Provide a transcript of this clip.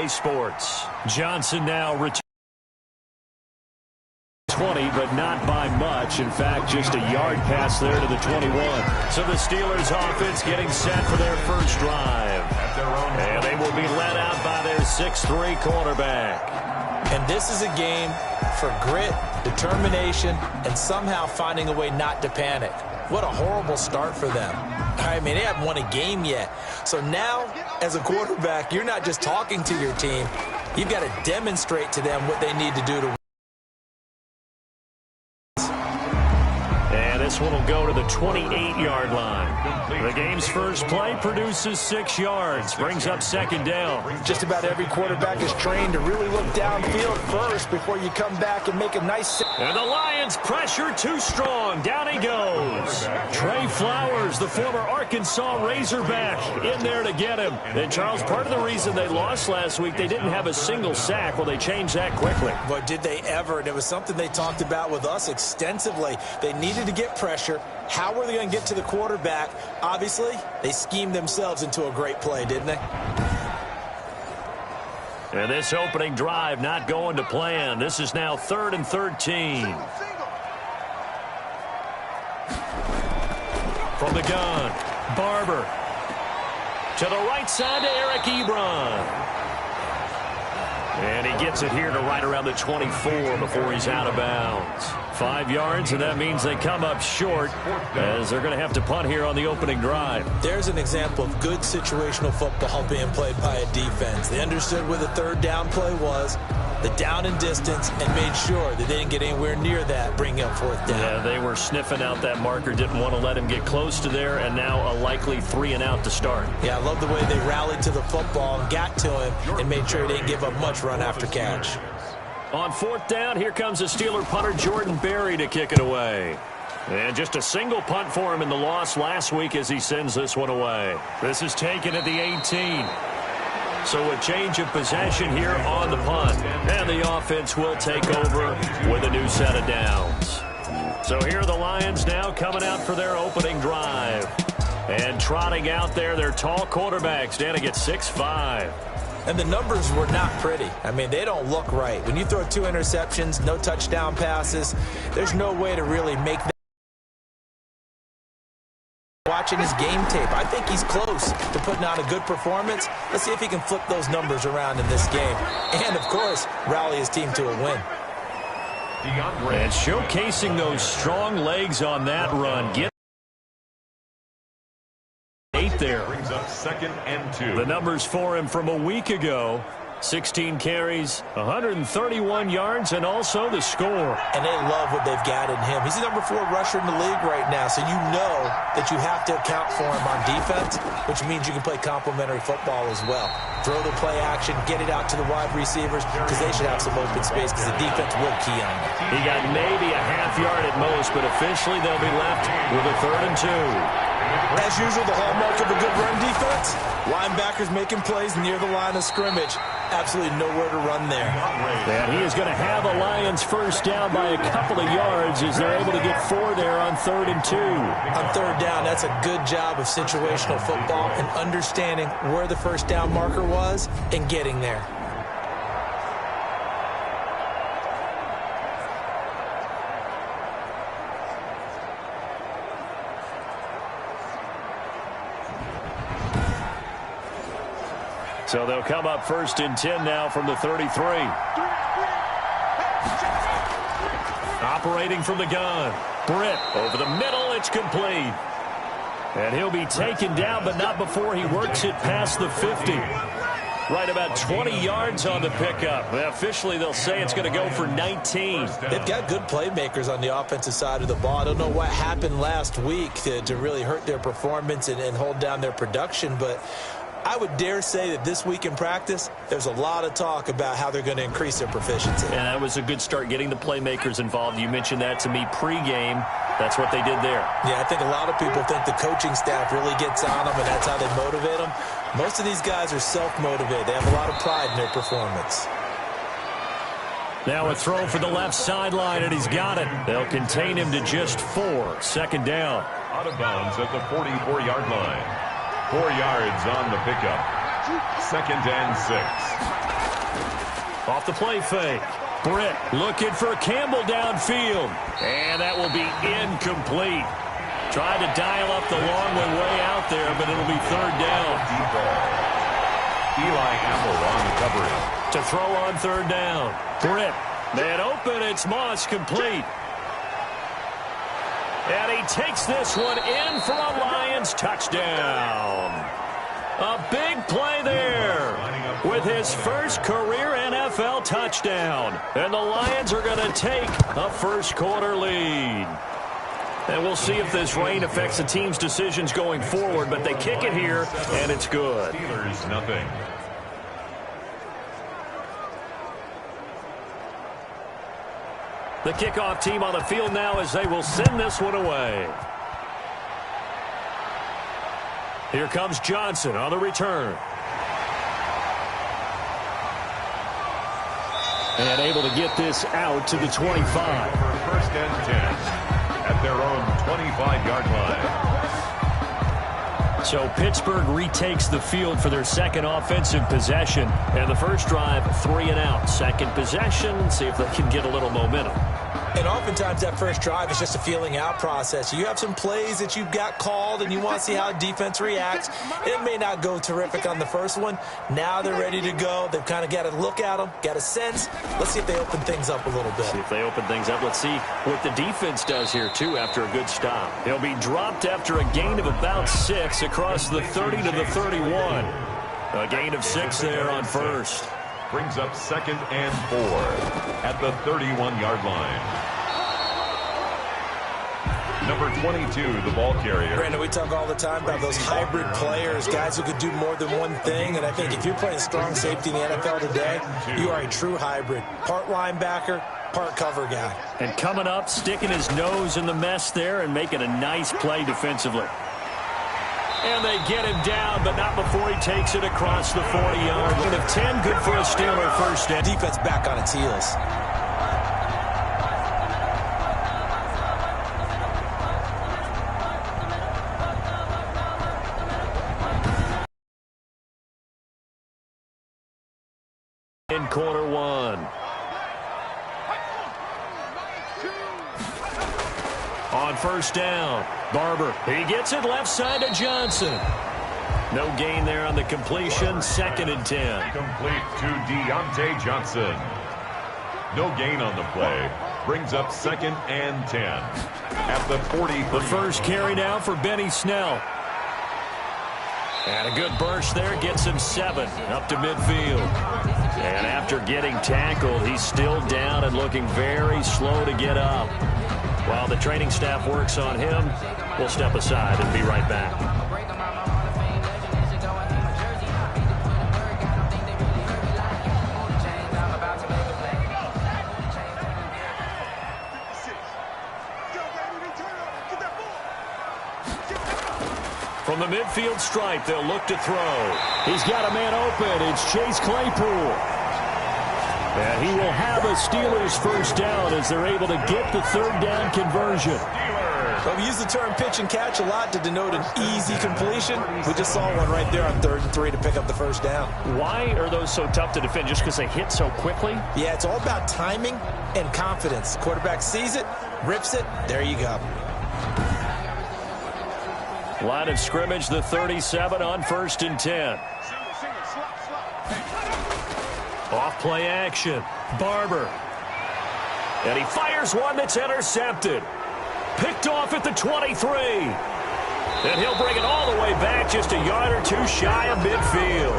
Sports. Johnson now returns 20, but not by much. In fact, just a yard pass there to the 21. So the Steelers offense getting set for their first drive. And they will be led out by their 6'3" quarterback. And this is a game for grit, determination, and somehow finding a way not to panic. What a horrible start for them. I mean, they haven't won a game yet. So now, as a quarterback, you're not just talking to your team. You've got to demonstrate to them what they need to do to win. And this one will go to the 28-yard line. The game's first play produces 6 yards, brings up second down. Just about every quarterback is trained to really look downfield first before you come back and make a nice... And the Lions pressure too strong. Down he goes. Trey Flowers, the former Arkansas Razorback, in there to get him. And, Charles, part of the reason they lost last week, they didn't have a single sack. Well, they changed that quickly. But did they ever? And it was something they talked about with us extensively. They needed to get pressure. How were they going to get to the quarterback? Obviously, they schemed themselves into a great play, didn't they? And this opening drive not going to plan. This is now 3rd and 13. From the gun, Barber. To the right side to Eric Ebron. And he gets it here to right around the 24 before he's out of bounds. 5 yards, and that means they come up short as they're going to have to punt here on the opening drive. There's an example of good situational football being played by a defense. They understood where the third down play was, the down and distance, and made sure that they didn't get anywhere near that, bringing up 4th down. Yeah, they were sniffing out that marker, didn't want to let him get close to there, and now a likely 3 and out to start. Yeah, I love the way they rallied to the football and got to him and made sure they didn't give up much run after catch. On 4th down, here comes the Steeler punter Jordan Berry to kick it away. And just a single punt for him in the loss last week as he sends this one away. This is taken at the 18. So a change of possession here on the punt. And the offense will take over with a new set of downs. So here are the Lions now coming out for their opening drive. And trotting out there, their tall quarterbacks standing at 6'5". And the numbers were not pretty. I mean, they don't look right. When you throw 2 interceptions, no touchdown passes, there's no way to really make that. Watching his game tape, I think he's close to putting on a good performance. Let's see if he can flip those numbers around in this game. And, of course, rally his team to a win. And showcasing those strong legs on that run. Get 8 there. Brings up 2nd and 2. The numbers for him from a week ago. 16 carries, 131 yards, and also the score. And they love what they've got in him. He's the number 4 rusher in the league right now, so you know that you have to account for him on defense, which means you can play complementary football as well. Throw the play action, get it out to the wide receivers, because they should have some open space, because the defense will key on them. He got maybe a half yard at most, but officially they'll be left with a 3rd and 2. As usual, the hallmark of a good run defense, linebackers making plays near the line of scrimmage. Absolutely nowhere to run there. And he is going to have a Lions first down by a couple of yards as they're able to get 4 there on 3rd and 2. On 3rd down, that's a good job of situational football and understanding where the first down marker was and getting there. So they'll come up 1st and 10 now from the 33. Operating from the gun. Britt over the middle. It's complete. And he'll be taken down, but not before he works it past the 50. Right about 20 yards on the pickup. Officially, they'll say it's going to go for 19. They've got good playmakers on the offensive side of the ball. I don't know what happened last week to really hurt their performance and hold down their production, but I would dare say that this week in practice, there's a lot of talk about how they're going to increase their proficiency. And that was a good start, getting the playmakers involved. You mentioned that to me pregame. That's what they did there. Yeah, I think a lot of people think the coaching staff really gets on them, and that's how they motivate them. Most of these guys are self-motivated. They have a lot of pride in their performance. Now a throw for the left sideline, and he's got it. They'll contain him to just 4. 2nd down. Out of bounds at the 44-yard line. 4 yards on the pickup. 2nd and 6. Off the play fake. Britt looking for Campbell downfield. And that will be incomplete. Tried to dial up the long way out there, but it'll be third down. Deep ball. Eli Apple on the coverage. To throw on third down. Britt. Man open. It's Moss complete. And he takes this one in for a Lions touchdown. A big play there with his first career NFL touchdown. And the Lions are going to take a first quarter lead. And we'll see if this rain affects the team's decisions going forward, but they kick it here, and it's good. Steelers nothing. The kickoff team on the field now as they will send this one away. Here comes Johnson on the return. And able to get this out to the 25. For first and 10 at their own 25-yard line. So Pittsburgh retakes the field for their second offensive possession. And the first drive, 3 and out. Second possession, see if they can get a little momentum. And oftentimes that first drive is just a feeling out process. You have some plays that you've got called and you want to see how defense reacts. It may not go terrific on the first one. Now they're ready to go. They've kind of got to look at them, got a sense. Let's see if they open things up a little bit. See if they open things up. Let's see what the defense does here, too, after a good stop. He'll be dropped after a gain of about 6 across the 30 to the 31. A gain of 6 there on first. Brings up second and 4 at the 31-yard line. Number 22, the ball carrier. Brandon, we talk all the time about those hybrid players, guys who could do more than one thing. And I think if you're playing strong safety in the NFL today, you are a true hybrid. Part linebacker, part cover guy. And coming up, sticking his nose in the mess there and making a nice play defensively. And they get him down, but not before he takes it across the 40-yard line. Of 10, good for a Steeler first down. Defense back on its heels. In quarter one. On first down, Barber. He gets it left side to Johnson. No gain there on the completion. Second and 10. Complete to Deontay Johnson. No gain on the play. Brings up second and 10 at the 40. The first carry now for Benny Snell. And a good burst there gets him 7 up to midfield. And after getting tackled, he's still down and looking very slow to get up. While the training staff works on him, we'll step aside and be right back. From the midfield stripe, they'll look to throw. He's got a man open. It's Chase Claypool. And he will have a Steelers first down as they're able to get the third down conversion. Well, we use the term pitch and catch a lot to denote an easy completion. We just saw one right there on 3rd and 3 to pick up the first down. Why are those so tough to defend? Just because they hit so quickly? Yeah, it's all about timing and confidence. Quarterback sees it, rips it, there you go. Line of scrimmage, the 37 on first and 10. Off play action. Barber. And he fires one that's intercepted. Picked off at the 23. And he'll bring it all the way back just a yard or two shy of midfield.